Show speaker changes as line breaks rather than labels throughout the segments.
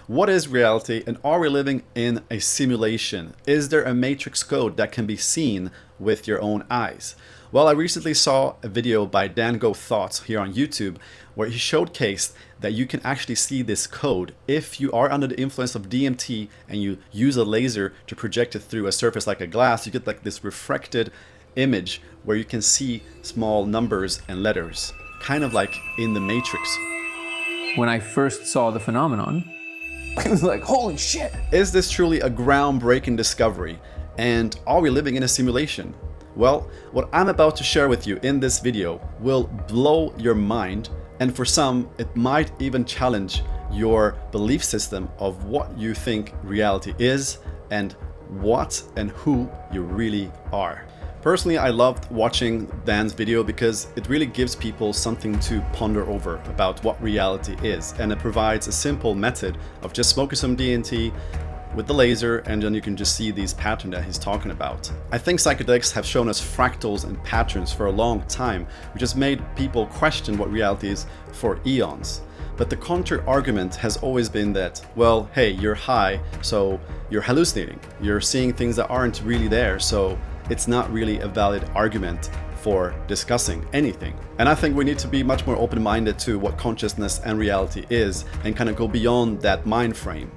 What is reality, and are we living in a simulation? Is there a matrix code that can be seen with your own eyes? Well, I recently saw a video by Dan Go Thoughts here on YouTube where he showcased that you can actually see this code if you are under the influence of DMT and you use a laser to project it through a surface like a glass. You get like this refracted image where you can see small numbers and letters, kind of like in the Matrix.
When I first saw the phenomenon, it was like, holy shit!
Is this truly a groundbreaking discovery? And are we living in a simulation? Well, what I'm about to share with you in this video will blow your mind, and for some, it might even challenge your belief system of what you think reality is and what and who you really are. Personally, I loved watching Dan's video because it really gives people something to ponder over about what reality is, and it provides a simple method of just smoking some DMT with the laser, and then you can just see these patterns that he's talking about. I think psychedelics have shown us fractals and patterns for a long time, which has made people question what reality is for eons. But the counter argument has always been that, well, hey, you're high, so you're hallucinating. You're seeing things that aren't really there, so it's not really a valid argument for discussing anything. And I think we need to be much more open-minded to what consciousness and reality is and kind of go beyond that mind frame.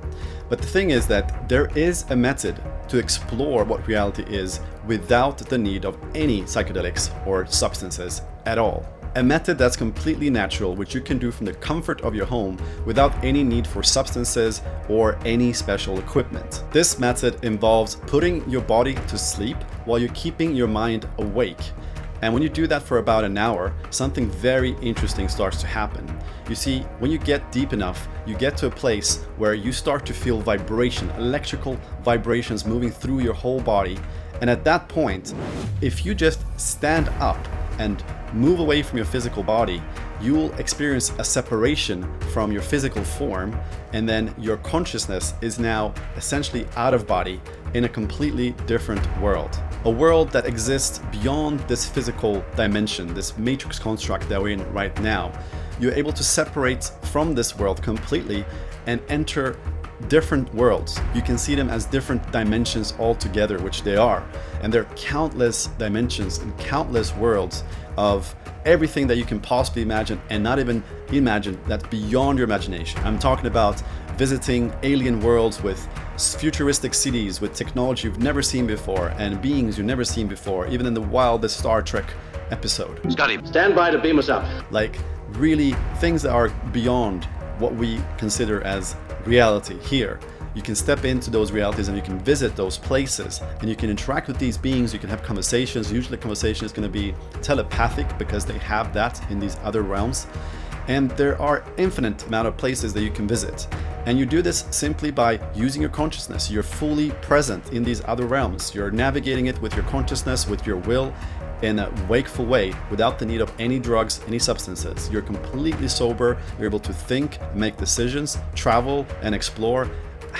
But the thing is that there is a method to explore what reality is without the need of any psychedelics or substances at all. A method that's completely natural, which you can do from the comfort of your home without any need for substances or any special equipment. This method involves putting your body to sleep while you're keeping your mind awake. And when you do that for about an hour, something very interesting starts to happen. You see, when you get deep enough, you get to a place where you start to feel vibration, electrical vibrations moving through your whole body. And at that point, if you just stand up and move away from your physical body, you will experience a separation from your physical form, and then your consciousness is now essentially out of body in a completely different world. A world that exists beyond this physical dimension, this matrix construct that we're in right now. You're able to separate from this world completely and enter different worlds. You can see them as different dimensions altogether, which they are. And there are countless dimensions and countless worlds of everything that you can possibly imagine, and not even imagine that's beyond your imagination. I'm talking about visiting alien worlds with futuristic cities, with technology you've never seen before, and beings you've never seen before, even in the wildest Star Trek episode.
Scotty, stand by to beam us up.
Like, really, things that are beyond what we consider as reality here. You can step into those realities and you can visit those places and you can interact with these beings. You can have conversations. Usually the conversation is going to be telepathic because they have that in these other realms. And there are infinite amount of places that you can visit. And you do this simply by using your consciousness. You're fully present in these other realms. You're navigating it with your consciousness, with your will, in a wakeful way, without the need of any drugs, any substances. You're completely sober. You're able to think, make decisions, travel, and explore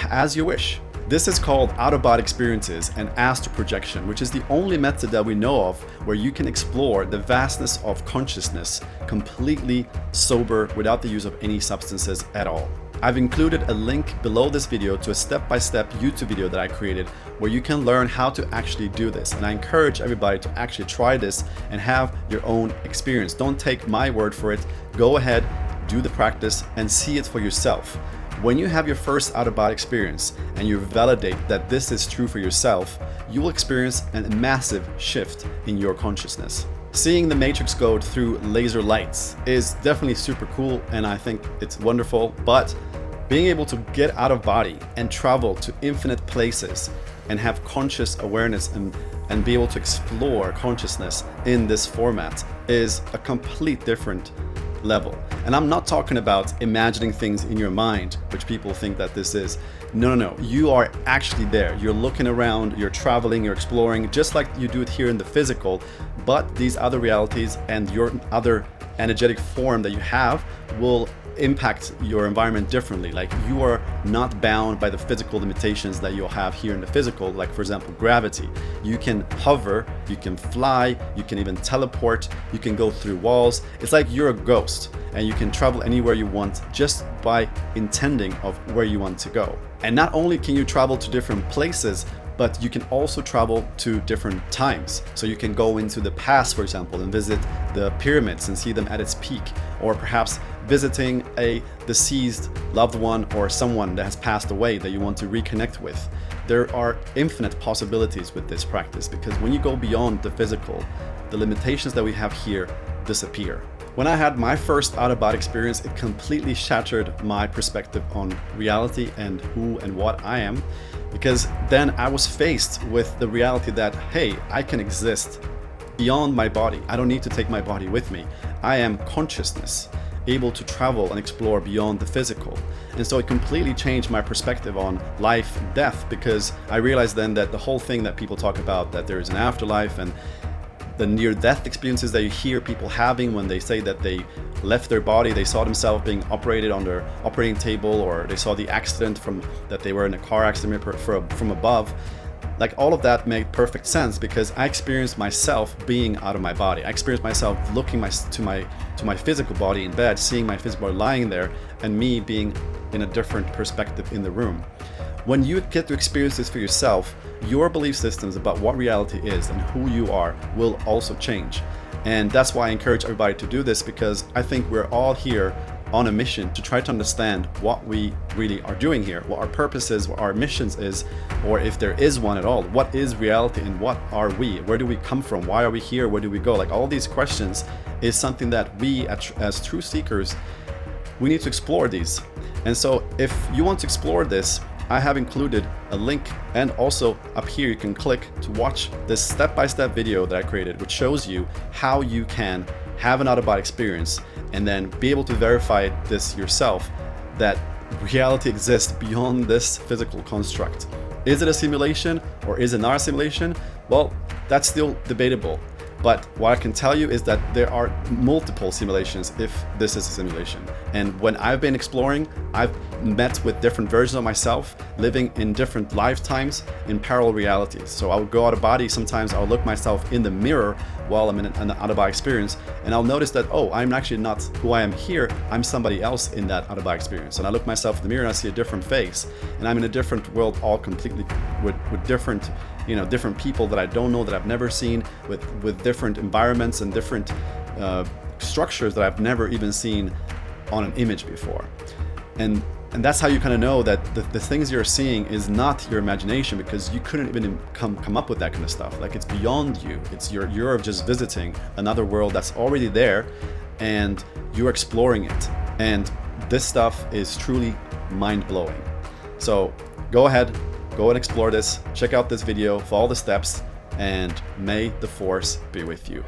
as you wish. This is called out-of-body experiences and astral projection, which is the only method that we know of where you can explore the vastness of consciousness completely sober without the use of any substances at all. I've included a link below this video to a step-by-step YouTube video that I created where you can learn how to actually do this. And I encourage everybody to actually try this and have your own experience. Don't take my word for it. Go ahead, do the practice, and see it for yourself. When you have your first out-of-body experience and you validate that this is true for yourself, you will experience a massive shift in your consciousness. Seeing the matrix code through laser lights is definitely super cool, and I think it's wonderful, but being able to get out of body and travel to infinite places and have conscious awareness and be able to explore consciousness in this format is a complete different level. And I'm not talking about imagining things in your mind, which people think that this is. No. You are actually there. You're looking around, you're traveling, you're exploring, just like you do it here in the physical. But these other realities and your other energetic form that you have will impact your environment differently. Like, you are not bound by the physical limitations that you'll have here in the physical, like for example gravity. You can hover, you can fly, you can even teleport, you can go through walls. It's like you're a ghost and you can travel anywhere you want just by intending of where you want to go. And not only can you travel to different places, but you can also travel to different times. So you can go into the past, for example, and visit the pyramids and see them at its peak, or perhaps visiting a deceased loved one or someone that has passed away that you want to reconnect with. There are infinite possibilities with this practice, because when you go beyond the physical, the limitations that we have here disappear. When I had my first out-of-body experience, it completely shattered my perspective on reality and who and what I am, because then I was faced with the reality that, hey, I can exist beyond my body. I don't need to take my body with me. I am consciousness, able to travel and explore beyond the physical. And so it completely changed my perspective on life and death, because I realized then that the whole thing that people talk about, that there is an afterlife, and the near-death experiences that you hear people having when they say that they left their body, they saw themselves being operated on their operating table, or they saw the accident that they were in a car accident from above. Like, all of that made perfect sense, because I experienced myself being out of my body. I experienced myself looking to my physical body in bed, seeing my physical body lying there, and me being in a different perspective in the room. When you get to experience this for yourself, your belief systems about what reality is and who you are will also change. And that's why I encourage everybody to do this, because I think we're all here on a mission to try to understand what we really are doing here, what our purpose is, what our missions is, or if there is one at all. What is reality and what are we? Where do we come from? Why are we here? Where do we go? Like, all these questions is something that we as true seekers, we need to explore these. And so if you want to explore this, I have included a link, and also up here you can click to watch this step-by-step video that I created, which shows you how you can have an out-of-body experience and then be able to verify this yourself, that reality exists beyond this physical construct. Is it a simulation or is it not a simulation? Well, that's still debatable. But what I can tell you is that there are multiple simulations if this is a simulation. And when I've been exploring, I've met with different versions of myself living in different lifetimes in parallel realities. So I'll go out of body, sometimes I'll look myself in the mirror while I'm in an out of body experience, and I'll notice that, oh, I'm actually not who I am here, I'm somebody else in that out of body experience. And I look myself in the mirror and I see a different face, and I'm in a different world, all completely with different, different people that I don't know, that I've never seen, with different environments and different structures that I've never even seen on an image before. And that's how you kind of know that the things you're seeing is not your imagination, because you couldn't even come up with that kind of stuff. Like, it's beyond you. It's you're just visiting another world that's already there, and you're exploring it. And this stuff is truly mind-blowing. So go ahead, go and explore this. Check out this video, follow the steps, and may the force be with you.